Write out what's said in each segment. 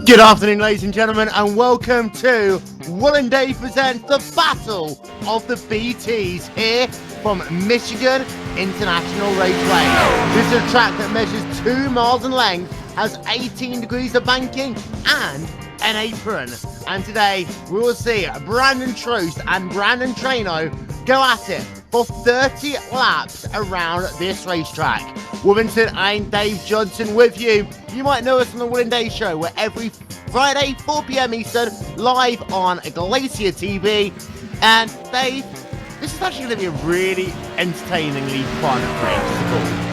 Good afternoon, ladies and gentlemen, and welcome to Wil and Dave present the Battle of the BTs here from Michigan International Raceway. This is a track that measures 2 miles in length, has 18 degrees of banking, and an apron. And today we will see Brandon Trost and Brandon Traino go at it for 30 laps around this racetrack. Wilmington and Dave Johnson with you. You might know us on the Wil and Dave show, where every Friday, 4 p.m. Eastern, live on Glacier TV. And Dave, this is actually going to be a really entertainingly fun race.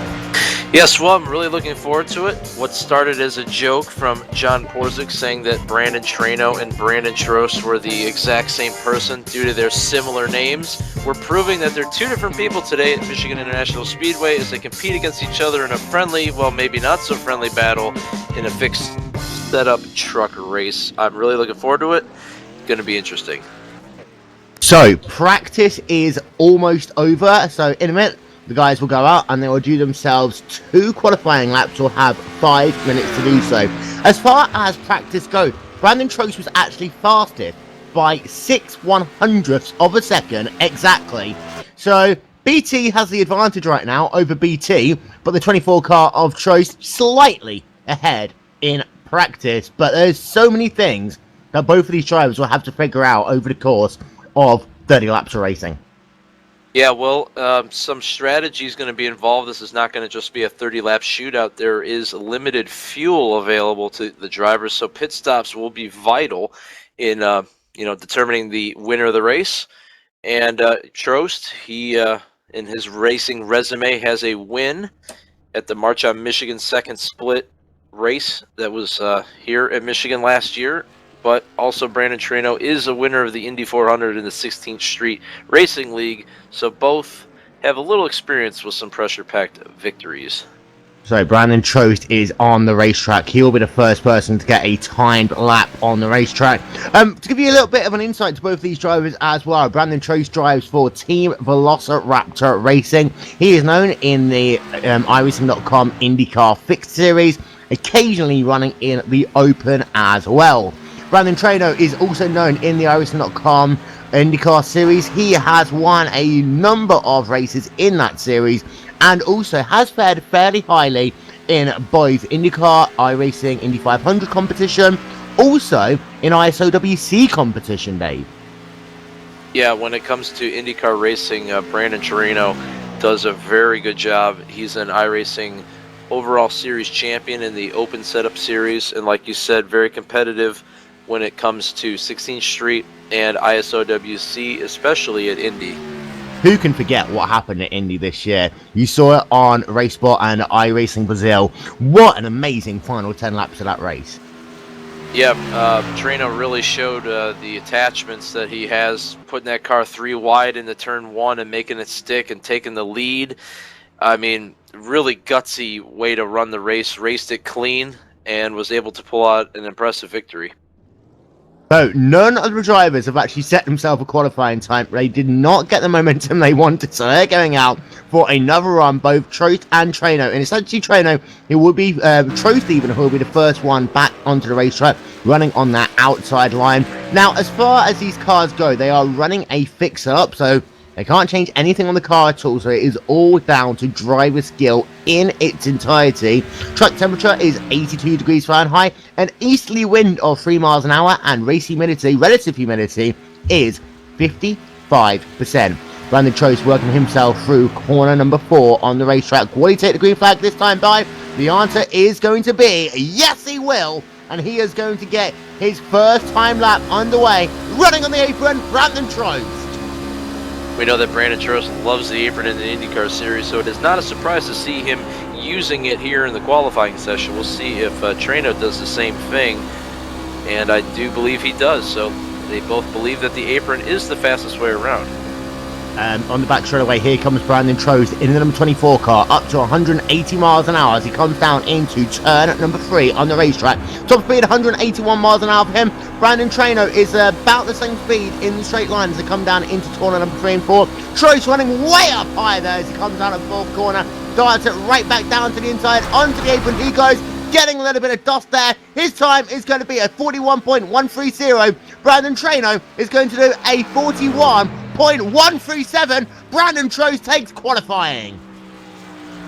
Yes, well, I'm really looking forward to it. What started as a joke from John Porzik saying that Brandon Traino and Brandon Trost were the exact same person due to their similar names, we're proving that they're two different people today at Michigan International Speedway as they compete against each other in a friendly, well, maybe not so friendly battle in a fixed setup truck race. I'm really looking forward to it. It's going to be interesting. So, practice is almost over. So, in a minute, the guys will go out and they will do themselves 2 qualifying laps or have 5 minutes to do so. As far as practice goes, Brandon Trost was actually fastest by 6/100ths of a second exactly. So BT has the advantage right now over BT, but the 24 car of Trost slightly ahead in practice. But there's so many things that both of these drivers will have to figure out over the course of 30 laps of racing. Yeah, well, some strategy is going to be involved. This is not going to just be a 30-lap shootout. There is limited fuel available to the drivers, so pit stops will be vital in determining the winner of the race. And Trost, he in his racing resume has a win at the March on Michigan second split race that was here at Michigan last year. But also Brandon Traino is a winner of the Indy 400 in the 16th Street Racing League, so both have a little experience with some pressure-packed victories. So Brandon Trost is on the racetrack. He will be the first person to get a timed lap on the racetrack. To give you a little bit of an insight to both these drivers as well, Brandon Trost drives for Team Velociraptor Racing. He is known in the iRacing.com IndyCar Fixed Series, occasionally running in the Open as well. Brandon Traino is also known in the iRacing.com IndyCar series. He has won a number of races in that series and also has fared fairly highly in both IndyCar, iRacing, Indy 500 competition, also in ISOWC competition, Dave. Yeah, when it comes to IndyCar racing, Brandon Traino does a very good job. He's an iRacing overall series champion in the Open Setup Series, and like you said, very competitive when it comes to 16th Street and ISOWC, especially at Indy. Who can forget what happened at Indy this year? You saw it on Racebot and iRacing Brazil. What an amazing final 10 laps of that race. Yeah, Traino really showed the attachments that he has, putting that car 3 wide into turn 1 and making it stick and taking the lead. I mean, really gutsy way to run the race, raced it clean, and was able to pull out an impressive victory. So, none of the drivers have actually set themselves a qualifying time. They did not get the momentum they wanted, so they're going out for another run, both Trost and Traino. And essentially, Traino, it will be Trost even, who will be the first one back onto the racetrack, running on that outside line. Now, as far as these cars go, they are running a fix-up, so they can't change anything on the car at all, so it is all down to driver skill in its entirety. Truck temperature is 82 degrees Fahrenheit, an easterly wind of 3 miles an hour, and race humidity, relative humidity, is 55%. Brandon Trost working himself through corner number 4 on the racetrack. Will he take the green flag this time, by? The answer is going to be yes, he will, and he is going to get his first time lap underway. Running on the apron, Brandon Trost. We know that Brandon Trost loves the apron in the IndyCar series, so it is not a surprise to see him using it here in the qualifying session. We'll see if Traino does the same thing, and I do believe he does. So they both believe that the apron is the fastest way around. On the back straightaway, here comes Brandon Trost in the number 24 car, up to 180 miles an hour as he comes down into turn number 3 on the racetrack. Top speed 181 miles an hour for him. Brandon Traino is about the same speed in the straight line as they come down into corner number 3 and 4. Trost running way up high there as he comes down at 4th corner, darts it right back down to the inside, onto the apron he goes, getting a little bit of dust there. His time is going to be a 41.130. Brandon Traino is going to do a 41.137. Brandon Trost takes qualifying.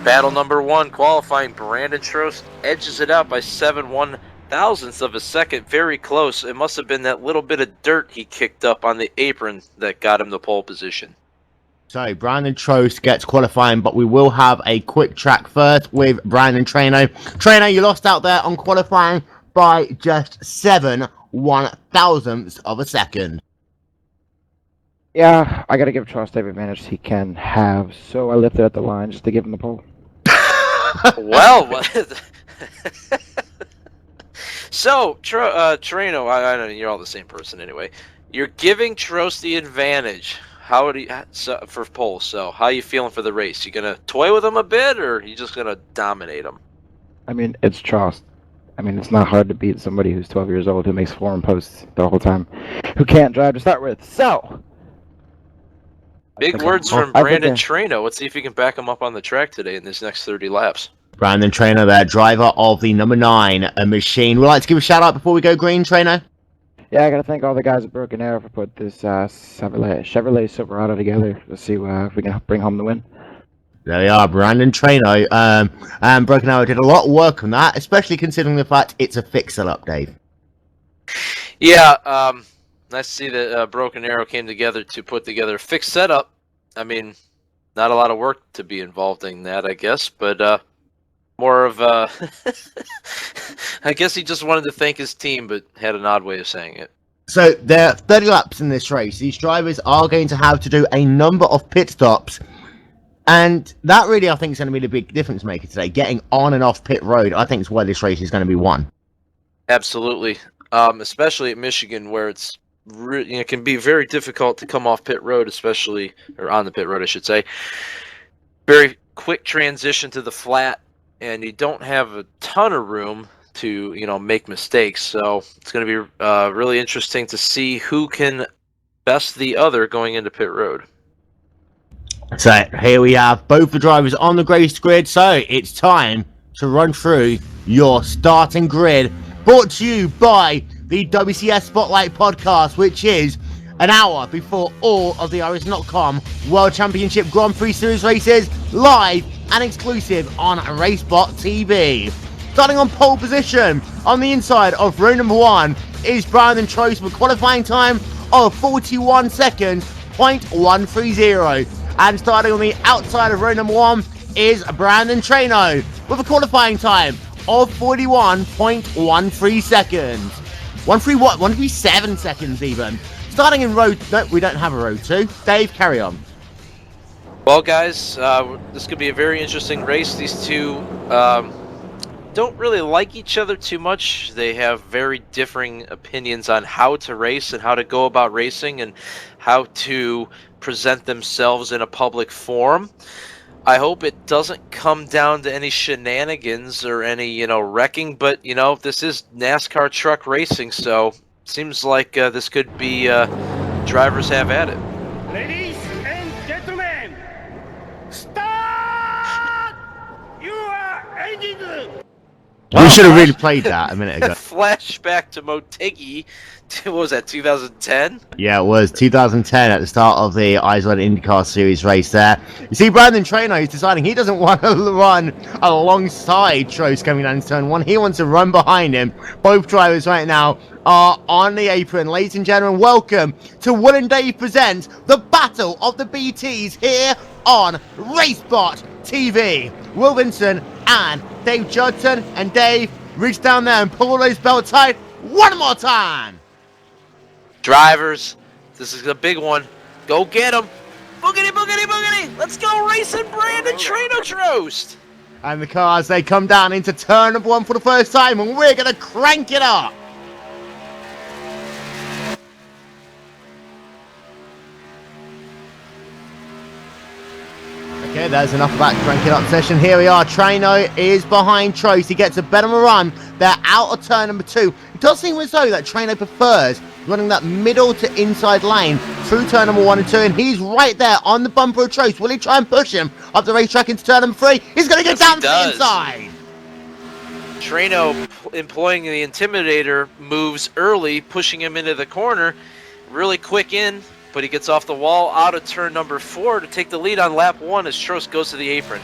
Battle number 1, qualifying. Brandon Trost edges it out by 7/1,000ths of a second. Very close. It must have been that little bit of dirt he kicked up on the apron that got him the pole position. So, Brandon Trost gets qualifying, but we will have a quick track first with Brandon Traino. Traino, you lost out there on qualifying by just 7/1,000ths of a second. Yeah, I gotta give Trost every advantage he can have, so I lifted at the line just to give him the pole. Well, so, Traino, I know you're all the same person anyway. You're giving Trost the advantage. How do you, for pole? So, how are you feeling for the race? You gonna toy with him a bit, or you just gonna dominate him? I mean, it's Trost. I mean, it's not hard to beat somebody who's 12 years old who makes forum posts the whole time, who can't drive to start with. So, big words from Brandon Traino. Let's see if you can back him up on the track today in this next 30 laps. Brandon Traino there, driver of the number 9 machine. We'd like to give a shout out before we go green, Traino. Yeah, I gotta thank all the guys at Broken Arrow for putting this Chevrolet Silverado together. Let's see if we can bring home the win. There we are, Brandon Traino. And Broken Arrow did a lot of work on that, especially considering the fact it's a fix-it-up, Dave. Yeah, nice to see that Broken Arrow came together to put together a fixed setup. I mean, not a lot of work to be involved in that, I guess, but more of I guess he just wanted to thank his team, but had an odd way of saying it. So there are 30 laps in this race. These drivers are going to have to do a number of pit stops, and that really, I think, is going to be the big difference maker today. Getting on and off pit road, I think, is where this race is going to be won. Absolutely, especially at Michigan, where it's it can be very difficult to come off pit road, especially, or on the pit road, I should say. Very quick transition to the flat, and you don't have a ton of room to, make mistakes. So it's going to be really interesting to see who can best the other going into pit road. So here we have both the drivers on the race grid. So it's time to run through your starting grid, brought to you by the WCS Spotlight podcast, which is an hour before all of the RS.com World Championship Grand Prix Series races, live and exclusive on RaceBot TV. Starting on pole position, on the inside of row number 1 is Brandon Trost with a qualifying time of 41 seconds, 0.130. And starting on the outside of row number 1 is Brandon Traino with a qualifying time of 41.13 seconds. 137 seconds even. Starting in row... No, we don't have a row 2. Dave, carry on. Well, guys, this could be a very interesting race. These two don't really like each other too much. They have very differing opinions on how to race and how to go about racing and how to present themselves in a public forum. I hope it doesn't come down to any shenanigans or any, wrecking, but, this is NASCAR truck racing, so seems like this could be drivers have at it. Ladies and gentlemen, start your engines! We should have really played that a minute ago. Flashback to Motegi. What was that, 2010? Yeah, it was 2010 at the start of the Eyes on IndyCar Series race there. You see, Brandon Traino is deciding he doesn't want to run alongside Trost coming down to turn 1. He wants to run behind him. Both drivers right now are on the apron. Ladies and gentlemen, welcome to Wil and Dave presents the Battle of the BTs here on RaceBot TV. Will Vincent and Dave Judson. And Dave, reach down there and pull all those belts tight one more time. Drivers, this is a big one. Go get them. Boogity, boogity, boogity. Let's go racing Brandon Traino Trost. And the cars, they come down into turn number 1 for the first time, and we're going to crank it up. Okay, there's enough of that crank it up session. Here we are. Traino is behind Trost. He gets a better run. They're out of turn number 2. It does seem as though that Traino prefers running that middle to inside lane through turn number 1 and 2, and he's right there on the bumper of Trost. Will he try and push him up the racetrack into turn number 3? He's going to go down to the inside. Traino employing the Intimidator moves early, pushing him into the corner. Really quick in, but he gets off the wall out of turn number 4 to take the lead on lap 1 as Trost goes to the apron.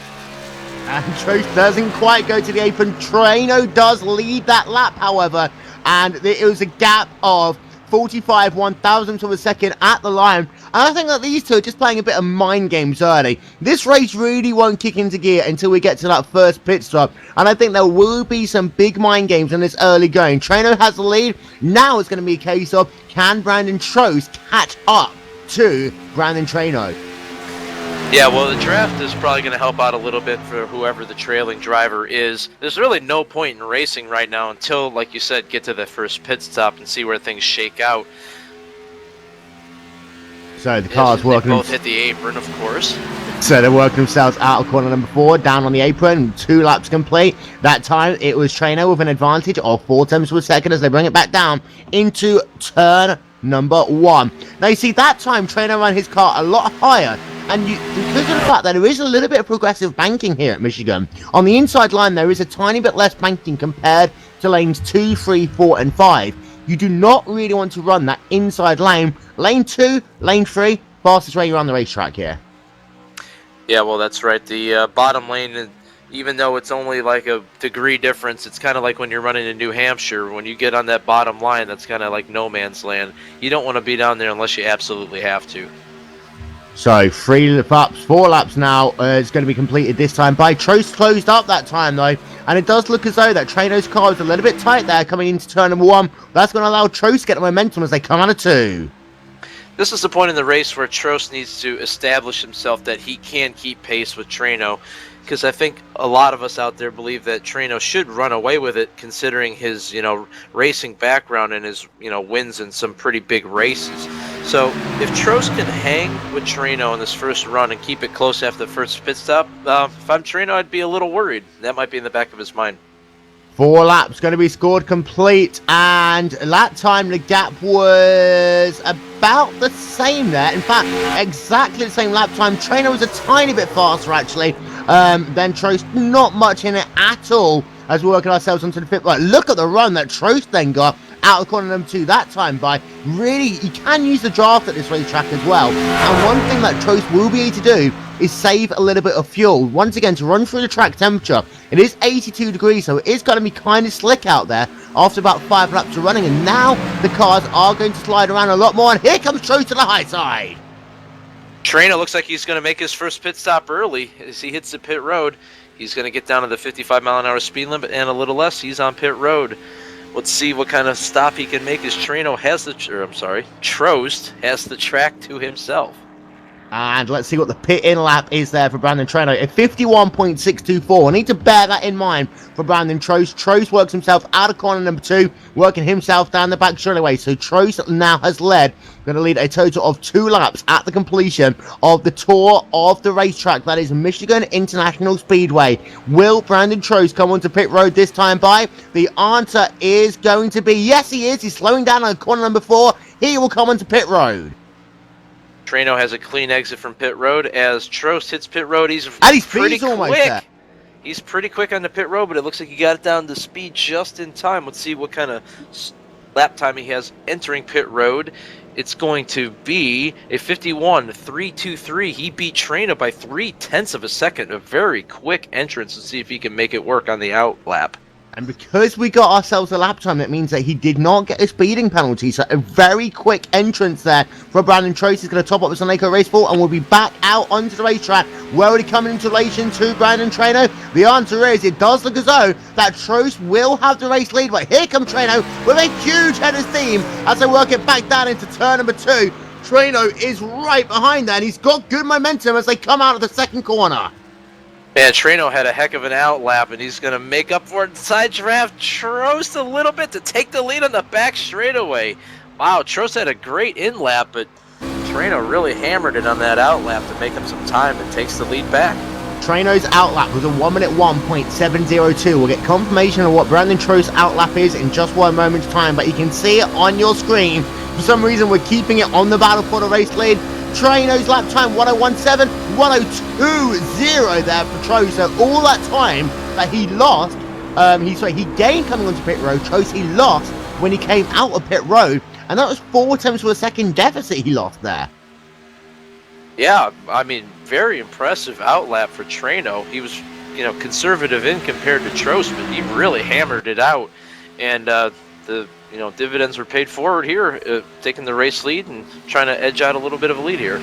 And Trost doesn't quite go to the apron. Traino does lead that lap, however, and it was a gap of 45 1,000ths of a second at the line. And I think that these two are just playing a bit of mind games early. This race really won't kick into gear until we get to that first pit stop. And I think there will be some big mind games in this early going. Traino has the lead. Now it's going to be a case of, can Brandon Trost catch up to Brandon Traino? Yeah, well, the draft is probably going to help out a little bit for whoever the trailing driver is. There's really no point in racing right now until, like you said, get to the first pit stop and see where things shake out. So the car's working. They both hit the apron, of course. So they're working themselves out of corner number 4, down on the apron, 2 laps complete. That time it was Traino with an advantage of 4 tenths per second as they bring it back down into turn number 1. Now you see, that time Traino ran his car a lot higher, and because of the fact that there is a little bit of progressive banking here at Michigan, on the inside line there is a tiny bit less banking compared to lanes 2, 3, 4 and 5. You do not really want to run that inside lane. Lane 2, lane 3, fastest way around the racetrack here. Yeah, well, that's right. The bottom lane, even though it's only like a degree difference, it's kind of like when you're running in New Hampshire. When you get on that bottom line, that's kind of like no man's land. You don't want to be down there unless you absolutely have to. So 3 laps, 4 laps now is going to be completed this time by Trost. Closed up that time though, and it does look as though that Traino's car is a little bit tight there coming into turn number 1. That's going to allow Trost to get the momentum as they come out of 2. This is the point in the race where Trost needs to establish himself that he can keep pace with Traino, because I think a lot of us out there believe that Traino should run away with it, considering his, racing background and his, wins in some pretty big races. So if Trost can hang with Traino in this first run and keep it close after the first pit stop, if I'm Traino, I'd be a little worried. That might be in the back of his mind. 4 laps going to be scored complete, and that time the gap was about the same there. In fact, exactly the same lap time. Traino was a tiny bit faster actually than Trost. Not much in it at all as we're working ourselves onto the pit road. Look at the run that Trost then got out of corner number 2 that time by. Really, you can use the draft at this racetrack as well. And one thing that Trost will be able to do is save a little bit of fuel. Once again, to run through the track temperature, it is 82 degrees, so it is going to be kind of slick out there after about 5 laps of running. And now the cars are going to slide around a lot more. And here comes Trost to the high side. Traino looks like he's going to make his first pit stop early as he hits the pit road. He's going to get down to the 55-mile-an-hour speed limit and a little less. He's on pit road. Let's see what kind of stop he can make as Trost has the track to himself. And let's see what the pit-in lap is there for Brandon Traino. A 51.624. I need to bear that in mind for Brandon Trost. Trost works himself out of corner number 2, working himself down the back straightaway. So Trost now has going to lead a total of 2 laps at the completion of the tour of the racetrack. That is Michigan International Speedway. Will Brandon Trost come onto pit road this time by? The answer is going to be yes, he is. He's slowing down on corner number 4. He will come onto pit road. Traino has a clean exit from pit road as Trost hits pit road. He's pretty almost quick. there. He's pretty quick on the pit road, but it looks like he got it down to speed just in time. Let's see what kind of lap time he has entering pit road. It's going to be a 51.323. He beat Traino by 0.3 of a second. A very quick entrance. Let's see if he can make it work on the out lap. And because we got ourselves a lap time, that means that he did not get a speeding penalty. So a very quick entrance there for Brandon Trost. He's going to top up with Sun Lake Race Ball and we'll be back out onto the racetrack. Where will he come into relation to Brandon Traino? The answer is, it does look as though that Trost will have the race lead. But here comes Traino with a huge head of steam as they work it back down into turn number 2. Traino is right behind there and he's got good momentum as they come out of the second corner. Man, Traino had a heck of an out lap, and he's going to make up for it inside draft Trost a little bit to take the lead on the back straightaway. Wow, Trost had a great in lap, but Traino really hammered it on that out lap to make him some time and takes the lead back. Traino's outlap was a 1 minute 1.702. We'll get confirmation of what Brandon Trost's outlap is in just 1 moment's time, but you can see it on your screen. For some reason, we're keeping it on the battle for the race lead. Traino's lap time 1:01.7, 1:02.0 there for Trost. So all that time that he lost He gained coming onto pit road. Trost he lost when he came out of pit road, and that was 4 attempts for a second deficit he lost there. Yeah, I mean, very impressive outlap for Traino. He was, conservative in compared to Trost, but he really hammered it out, and the dividends were paid forward here, taking the race lead and trying to edge out a little bit of a lead here.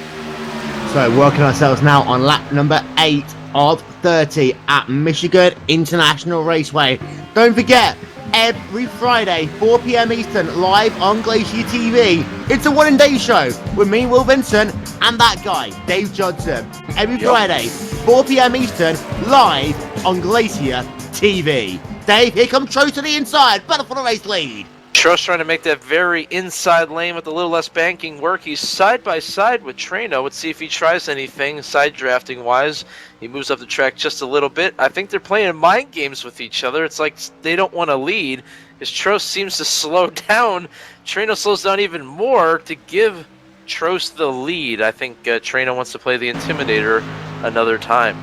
So working ourselves now on lap number 8 of 30 at Michigan International Raceway. Don't forget, every Friday, 4 p.m. Eastern, live on Glacier TV. It's a Wil and Dave show with me, Will Vincent, and that guy, Dave Johnson. Every Friday, 4 p.m. Eastern, live on Glacier TV. Dave, here comes Trost to the inside, battle for the race lead. Trost trying to make that very inside lane with a little less banking work. He's side by side with Traino. Let's see if he tries anything side drafting wise. He moves up the track just a little bit. I think they're playing mind games with each other. It's like they don't want to lead, as Trost seems to slow down. Traino slows down even more to give Trost the lead. I think Traino wants to play the Intimidator another time.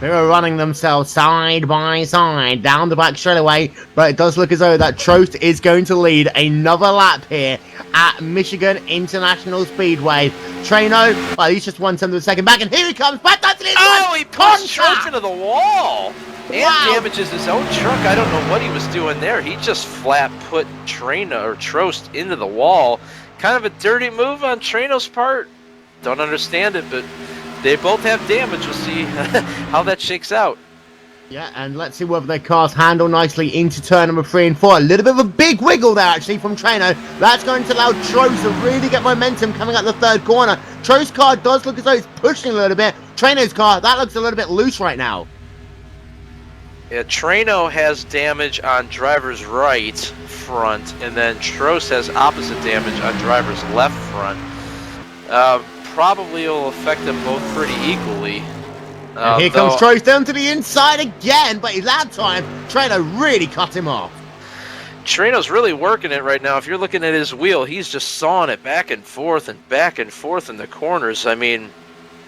They were running themselves side by side down the back straightaway, but it does look as though that Trost is going to lead another lap here at Michigan International Speedway. Traino, well, he's just 1/10 of a second back, and here he comes, back to the inside. Oh, he pushed Trost into the wall and damages his own truck. I don't know what he was doing there. He just flat put Trost into the wall. Kind of a dirty move on Traino's part. Don't understand it, but they both have damage. We'll see how that shakes out. Yeah, and let's see whether their cars handle nicely into turn number 3 and 4. A little bit of a big wiggle there, actually, from Traino. That's going to allow Trost to really get momentum coming out the third corner. Trost's car does look as though it's pushing a little bit. Traino's car, that looks a little bit loose right now. Yeah, Traino has damage on driver's right front, and then Trost has opposite damage on driver's left front. Probably will affect them both pretty equally. And here comes Trost down to the inside again, but that time, Traino really cut him off. Traino's really working it right now. If you're looking at his wheel, he's just sawing it back and forth in the corners. I mean,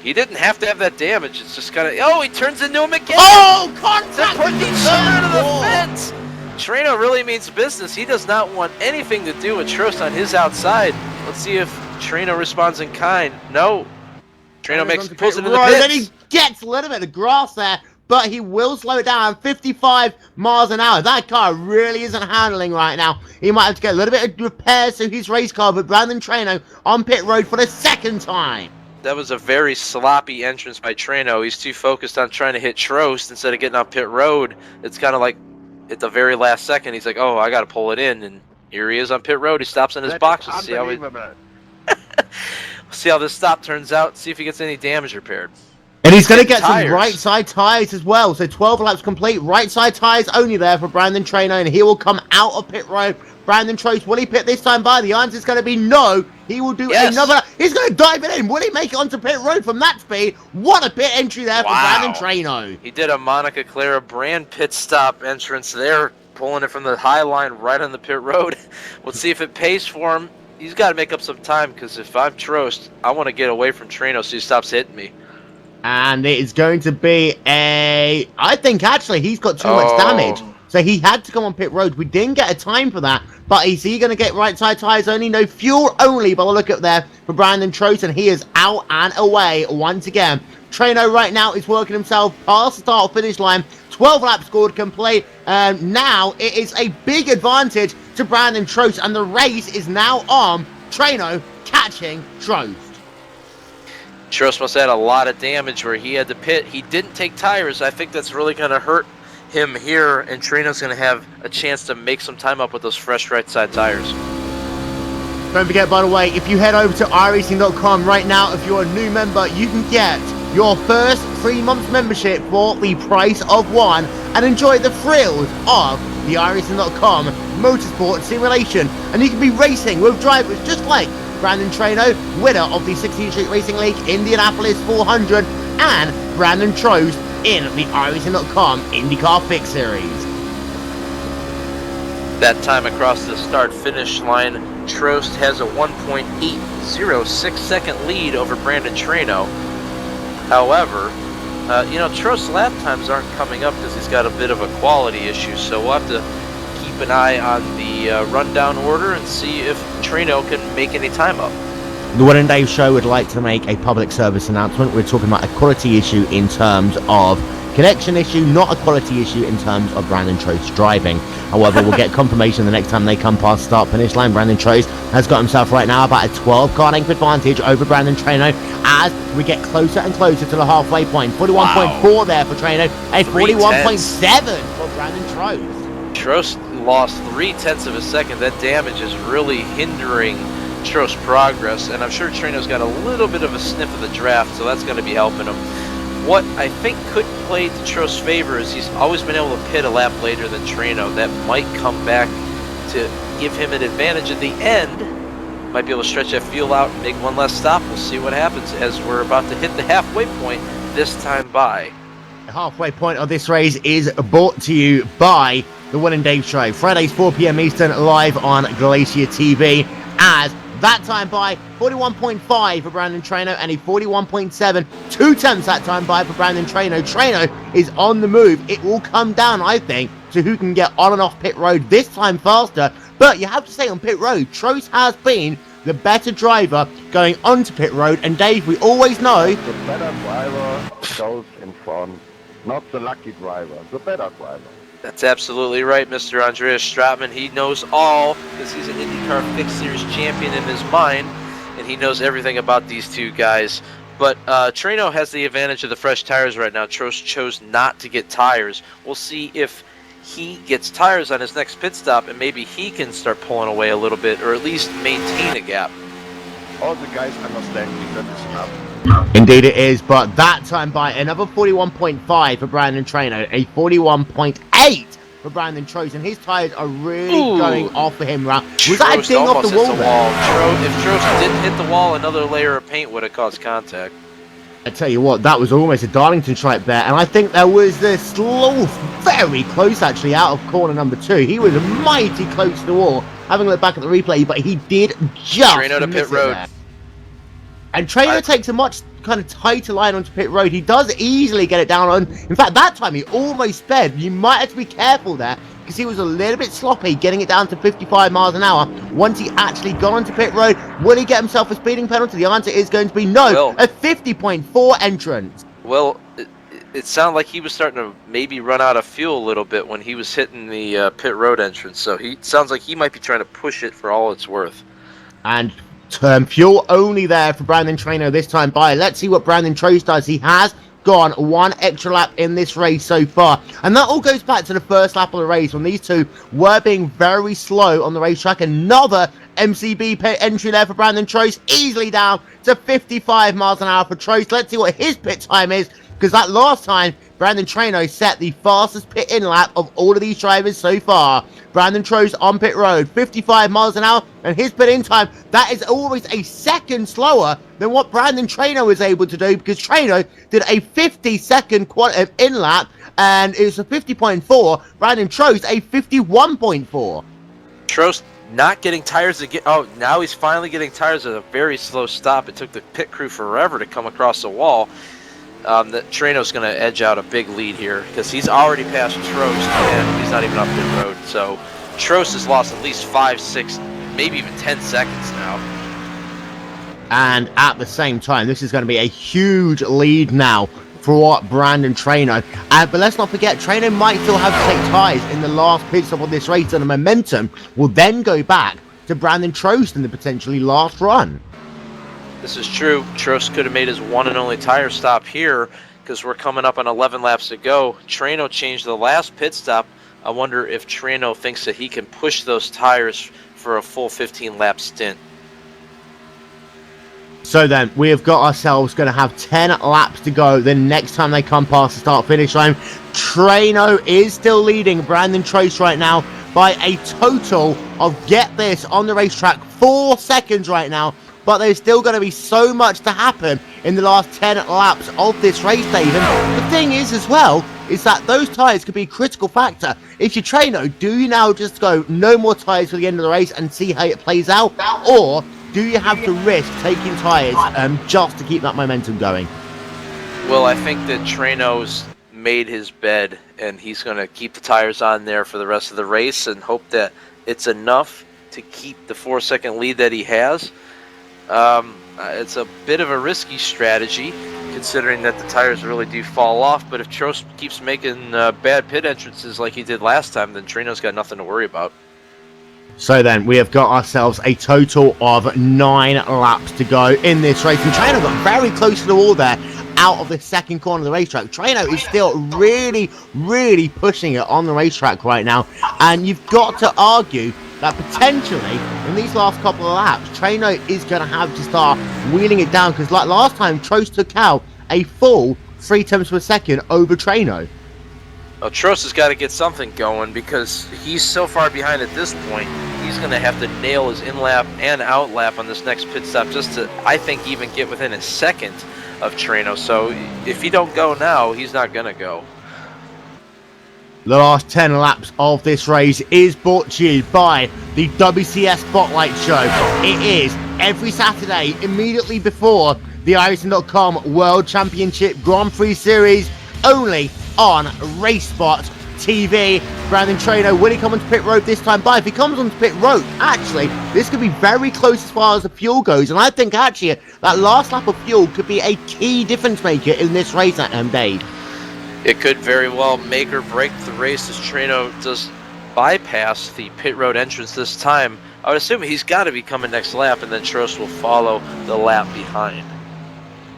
he didn't have to have that damage. It's just kind of... Oh, he turns into him again! Oh, contact! They're putting each other to the fence! Traino really means business. He does not want anything to do with Trost on his outside. Let's see if Traino responds in kind. No. Traino pulls it in the pits. Then he gets a little bit of grass there, but he will slow it down. 55 miles an hour. That car really isn't handling right now. He might have to get a little bit of repairs to his race car, but Brandon Traino on pit road for the second time. That was a very sloppy entrance by Traino. He's too focused on trying to hit Trost instead of getting on pit road. It's kind of like at the very last second, he's like, oh, I got to pull it in, and here he is on pit road. He stops in his box. Let's see how see how this stop turns out. See if he gets any damage repaired. And he's going to get some right side tires as well. So 12 laps complete. Right side tires only there for Brandon Traino, and he will come out of pit road. Brandon Trost, will he pit this time by? The answer is going to be no. He will do another. He's going to dive it in. Will he make it onto pit road from that speed? What a pit entry there for Brandon Traino. He did a Monica Clara brand pit stop entrance there, pulling it from the high line right on the pit road. We'll see if it pays for him. He's got to make up some time, because if I'm Trost, I want to get away from Traino so he stops hitting me. And it is going to be a... I think, actually, he's got too much damage. So he had to come on pit road. We didn't get a time for that. But is he going to get right side tires only? No, fuel only. But look up there for Brandon Trost, and he is out and away once again. Traino right now is working himself past the start finish line. 12 laps scored complete. Now it is a big advantage to Brandon Trost, and the race is now on Traino catching Trost. Trost must have had a lot of damage where he had to pit. He didn't take tires. I think that's really going to hurt him here, and Traino's going to have a chance to make some time up with those fresh right side tires. Don't forget, by the way, if you head over to iRacing.com right now, if you're a new member, you can get your first 3 months membership for the price of one and enjoy the thrills of the iRacing.com motorsport simulation. And you can be racing with drivers just like Brandon Traino, winner of the 16th Street Racing League Indianapolis 400, and Brandon Trost in the iRacing.com IndyCar Fix Series. That time across the start-finish line, Trost has a 1.806 second lead over Brandon Traino. However, You know, Trost's lap times aren't coming up because he's got a bit of a quality issue, so we'll have to keep an eye on the rundown order and see if Traino can make any time up. The Wil and Dave show would like to make a public service announcement. We're talking about a quality issue in terms of connection issue, not a quality issue in terms of Brandon Trost driving. However, we'll get confirmation the next time they come past start finish line. Brandon Trost has got himself right now about a 12 car length advantage over Brandon Traino as we get closer and closer to the halfway point. 41.4 there for Traino, a 41.7 for Brandon Trost. Trost lost 0.3 of a second. That damage is really hindering Trost's progress, and I'm sure Traino's got a little bit of a sniff of the draft, so that's going to be helping him. What I think could play to Trost's favor is he's always been able to pit a lap later than Traino. That might come back to give him an advantage at the end. Might be able to stretch that fuel out and make one less stop. We'll see what happens as we're about to hit the halfway point this time by. The halfway point of this race is brought to you by the Wil and Dave show. Fridays 4 p.m. Eastern, live on Glacier TV, as that time by 41.5 for Brandon Traino and a 41.7, 2/10 that time by for Brandon Traino. Traino is on the move. It will come down, I think, to who can get on and off pit road this time faster. But you have to say on pit road, Trost has been the better driver going onto pit road. And Dave, we always know the better driver goes in front, not the lucky driver, the better driver. That's absolutely right, Mr. Andreas Stratman. He knows all because he's an IndyCar Fixed Series champion in his mind, and he knows everything about these two guys. But Traino has the advantage of the fresh tires right now. Trost chose not to get tires. We'll see if he gets tires on his next pit stop, and maybe he can start pulling away a little bit, or at least maintain a gap. All the guys understand that is enough. indeed it is, but that time by another 41.5 for Brandon Traino, a 41.8 for Brandon Trost, and his tires are really going off for him. Was that a ding off the wall there? If Trost didn't hit the wall, another layer of paint would have caused contact. I tell you what, that was almost a Darlington stripe there, and I think there was the slow, very close actually, out of corner number 2. He was mighty close to the wall. Having a look back at the replay, but he did just Traino to pit road. there. And Traino takes a much kind of tighter line onto pit road. He does easily get it down on. In fact, that time he almost sped. You might have to be careful there because he was a little bit sloppy getting it down to 55 miles an hour. Once he actually got onto pit road, will he get himself a speeding penalty? The answer is going to be no. A 50.4 entrance. Well, it sounded like he was starting to maybe run out of fuel a little bit when he was hitting the pit road entrance. So he sounds like he might be trying to push it for all it's worth. And fuel only there for Brandon Traino this time by. Let's see what Brandon Trost does. He has gone one extra lap in this race so far, and that all goes back to the first lap of the race when these two were being very slow on the racetrack. Another MCB pit entry there for Brandon Trost, easily down to 55 miles an hour for Trost. Let's see what his pit time is, because that last time Brandon Traino set the fastest pit in lap of all of these drivers so far. Brandon Trost on pit road, 55 miles an hour, and his pit in time, that is always a second slower than what Brandon Traino was able to do, because Traino did a 50-second in lap, and it was a 50.4. Brandon Trost a 51.4. Trost not getting tires again. Oh, now he's finally getting tires at a very slow stop. It took the pit crew forever to come across the wall. That Traino's going to edge out a big lead here because he's already passed Trost and he's not even up pit road. So Trost has lost at least 5, 6, maybe even 10 seconds now. And at the same time, this is going to be a huge lead now for Brandon Traino. But let's not forget, Traino might still have to take tyres in the last pit stop of this race, and the momentum will then go back to Brandon Trost in the potentially last run. This is true. Trost could have made his one and only tire stop here because we're coming up on 11 laps to go. Traino changed the last pit stop. I wonder if Traino thinks that he can push those tires for a full 15-lap stint. So then, we have got ourselves going to have 10 laps to go the next time they come past the start-finish line. Traino is still leading Brandon Trost right now by a total of, get this, on the racetrack, 4 seconds right now. But there's still going to be so much to happen in the last 10 laps of this race, Dave. And the thing is, as well, is that those tyres could be a critical factor. If you're Traino, do you now just go no more tyres for the end of the race and see how it plays out? Or do you have to risk taking tyres just to keep that momentum going? Well, I think that Traino's made his bed, and he's going to keep the tires on there for the rest of the race and hope that it's enough to keep the 4-second lead that he has. It's a bit of a risky strategy, considering that the tires really do fall off, but if Trost keeps making bad pit entrances like he did last time, then Traino's got nothing to worry about. So then, we have got ourselves a total of 9 laps to go in this race, and Traino got very close to the wall there, out of the second corner of the racetrack. Traino is still really pushing it on the racetrack right now, and you've got to argue that potentially, in these last couple of laps, Traino is going to have to start wheeling it down, because like last time, Trost took out a full 3 tenths per second over Traino. Well, Trost has got to get something going, because he's so far behind at this point. He's going to have to nail his in-lap and out-lap on this next pit stop just to, I think, even get within a second of Traino. So if he don't go now, he's not going to go. The last 10 laps of this race is brought to you by the WCS Spotlight Show. It is every Saturday immediately before the iRacing.com World Championship Grand Prix Series, only on RaceSpot TV. Brandon Traino, will he come onto pit road this time? But if he comes onto pit road, actually, this could be very close as far as the fuel goes. And I think, actually, that last lap of fuel could be a key difference maker in this race, Dave. It could very well make or break the race as Traino does bypass the pit road entrance this time. I would assume he's got to be coming next lap, and then Trost will follow the lap behind.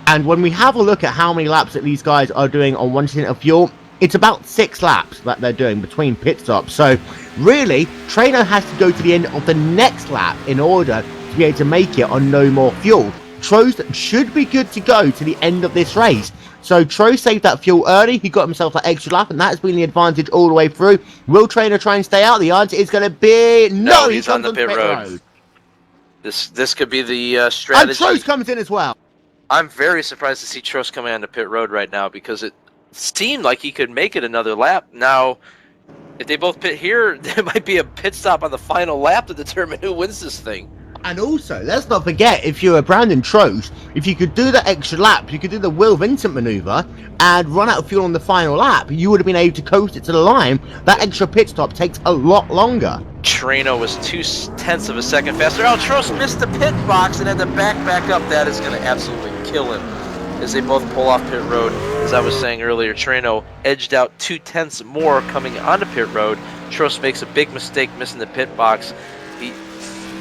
And when we have a look at how many laps that these guys are doing on 1% of fuel, it's about 6 laps that they're doing between pit stops. So really, Traino has to go to the end of the next lap in order to be able to make it on no more fuel. Trost should be good to go to the end of this race. So Trost saved that fuel early, he got himself that extra lap, and that has been the advantage all the way through. Will Traino try and stay out? The answer is going to be no, he's on the pit road. This could be the strategy. And Trost comes in as well. I'm very surprised to see Trost coming on the pit road right now, because it seemed like he could make it another lap. Now, if they both pit here, there might be a pit stop on the final lap to determine who wins this thing. And also, let's not forget, if you're a Brandon Trost, if you could do that extra lap, you could do the Will Vincent maneuver and run out of fuel on the final lap, you would have been able to coast it to the line. That extra pit stop takes a lot longer. Traino was 0.2 of a second faster. Oh, Trost missed the pit box and had to back up. That is going to absolutely kill him as they both pull off pit road. As I was saying earlier, Traino edged out 0.2 more coming onto pit road. Trost makes a big mistake missing the pit box.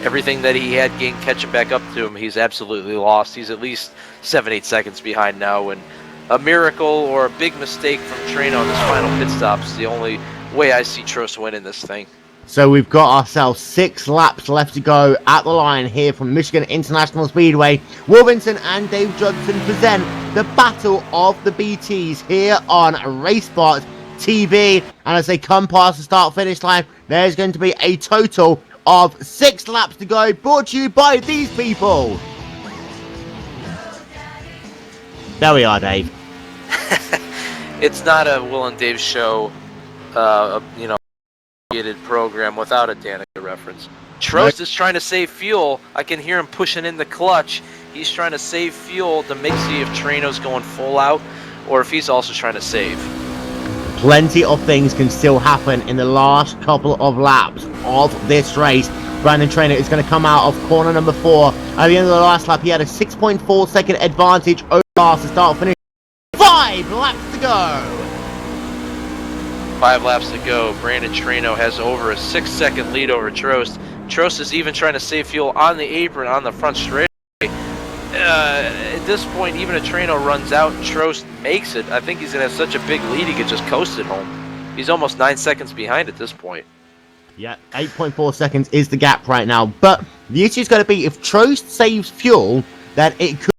Everything that he had gained catching back up to him, he's absolutely lost. He's at least 7-8 seconds behind now, and a miracle or a big mistake from Traino on this final pit stop is the only way I see Trost winning this thing. So we've got ourselves 6 laps left to go at the line here from Michigan International Speedway. Will Vincent and Dave Judson present the Battle of the BTs here on RaceSpot TV. And as they come past the start-finish line, there's going to be a total of 6 laps to go, brought to you by these people. There we are, Dave. It's not a Will and Dave show, program without a Danica reference. Trost is trying to save fuel. I can hear him pushing in the clutch. He's trying to save fuel to see if Traino's going full out or if he's also trying to save. Plenty of things can still happen in the last couple of laps of this race. Brandon Traino is going to come out of corner number 4. At the end of the last lap, he had a 6.4 second advantage over the start finish. 5 laps to go. 5 laps to go. Brandon Traino has over a 6-second lead over Trost. Trost is even trying to save fuel on the apron on the front straight. At this point, even if Traino runs out and Trost makes it, I think he's going to have such a big lead he could just coast it home. He's almost 9 seconds behind at this point. Yeah, 8.4 seconds is the gap right now. But the issue is going to be if Trost saves fuel, then it could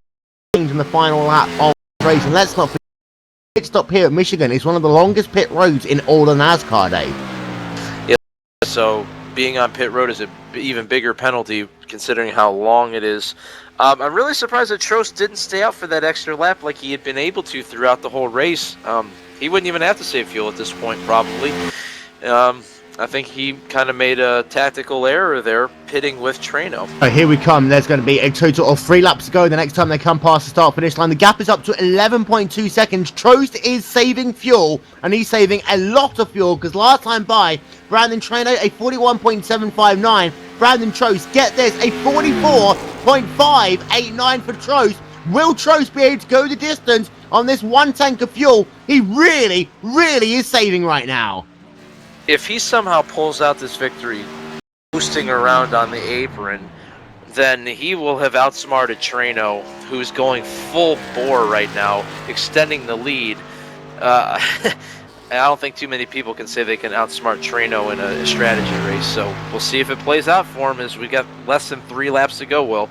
change in the final lap of the race. And let's not forget, pit stop here at Michigan is one of the longest pit roads in all of NASCAR, Dave. Yeah, so being on pit road is an even bigger penalty considering how long it is. I'm really surprised that Trost didn't stay out for that extra lap like he had been able to throughout the whole race. He wouldn't even have to save fuel at this point, probably. I think he kind of made a tactical error there, pitting with Traino. Oh, here we come. There's going to be a total of 3 laps to go the next time they come past the start-finish line. The gap is up to 11.2 seconds. Trost is saving fuel, and he's saving a lot of fuel, because last time by, Brandon Traino, a 41.759. Brandon Trost, get this, a 44.589 for Trost. Will Trost be able to go the distance on this 1 tank of fuel? He really, really is saving right now. If he somehow pulls out this victory, boosting around on the apron, then he will have outsmarted Traino, who's going full bore right now, extending the lead. I don't think too many people can say they can outsmart Traino in a strategy race, so we'll see if it plays out for him as we got less than 3 laps to go, Will.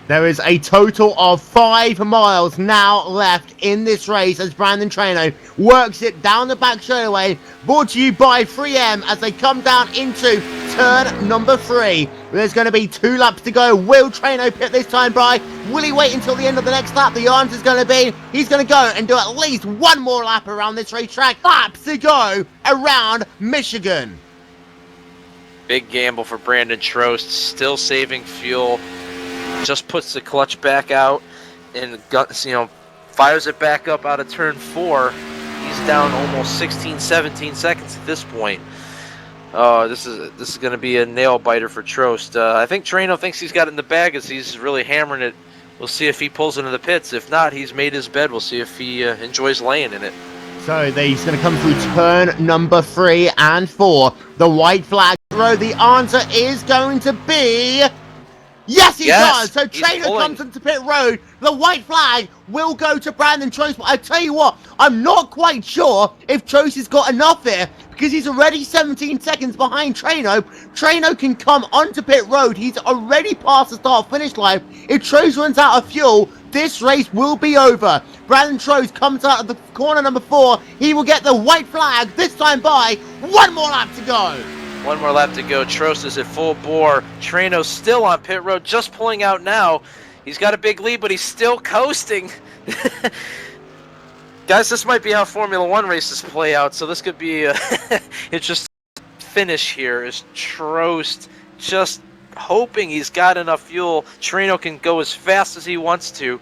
There is a total of 5 miles now left in this race as Brandon Traino works it down the back straightaway. Brought to you by 3M as they come down into turn number 3. There's going to be 2 laps to go. Will Traino pit this time by? Will he wait until the end of the next lap? The answer is going to be he's going to go and do at least 1 more lap around this racetrack. Laps to go around Michigan. Big gamble for Brandon Trost, still saving fuel. Just puts the clutch back out and fires it back up out of turn 4. He's down almost 16-17 seconds at this point. This is going to be a nail biter for Trost. I think Traino thinks he's got it in the bag as he's really hammering it. We'll see if he pulls into the pits. If not, he's made his bed. We'll see if he enjoys laying in it. So he's going to come through turn number 3 and 4. The white flag road. The answer is going to be yes, he does. So Traino comes into pit road. The white flag will go to Brandon Trost. But I tell you what, I'm not quite sure if Trost has got enough here because he's already 17 seconds behind Traino. Traino can come onto pit road. He's already past the start-finish line. If Trost runs out of fuel, this race will be over. Brandon Trost comes out of the corner number 4. He will get the white flag this time by 1 more lap to go. 1 more lap to go. Trost is at full bore. Traino still on pit road, just pulling out now. He's got a big lead, but he's still coasting. Guys, this might be how Formula 1 races play out, so this could be it's just finish here is Trost just hoping he's got enough fuel. Traino can go as fast as he wants to.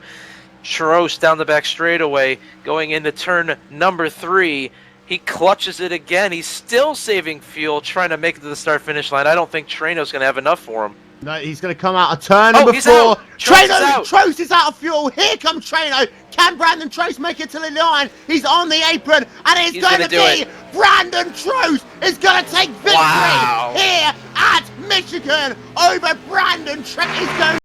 Trost down the back straightaway, going into turn number 3. He clutches it again. He's still saving fuel, trying to make it to the start-finish line. I don't think Traino's going to have enough for him. No, he's going to come out of turn number 4. Trost is out of fuel. Here comes Traino. Can Brandon Trost make it to the line? He's on the apron, and it's going to be Brandon Trost is going to take victory here at Michigan over Brandon Trost.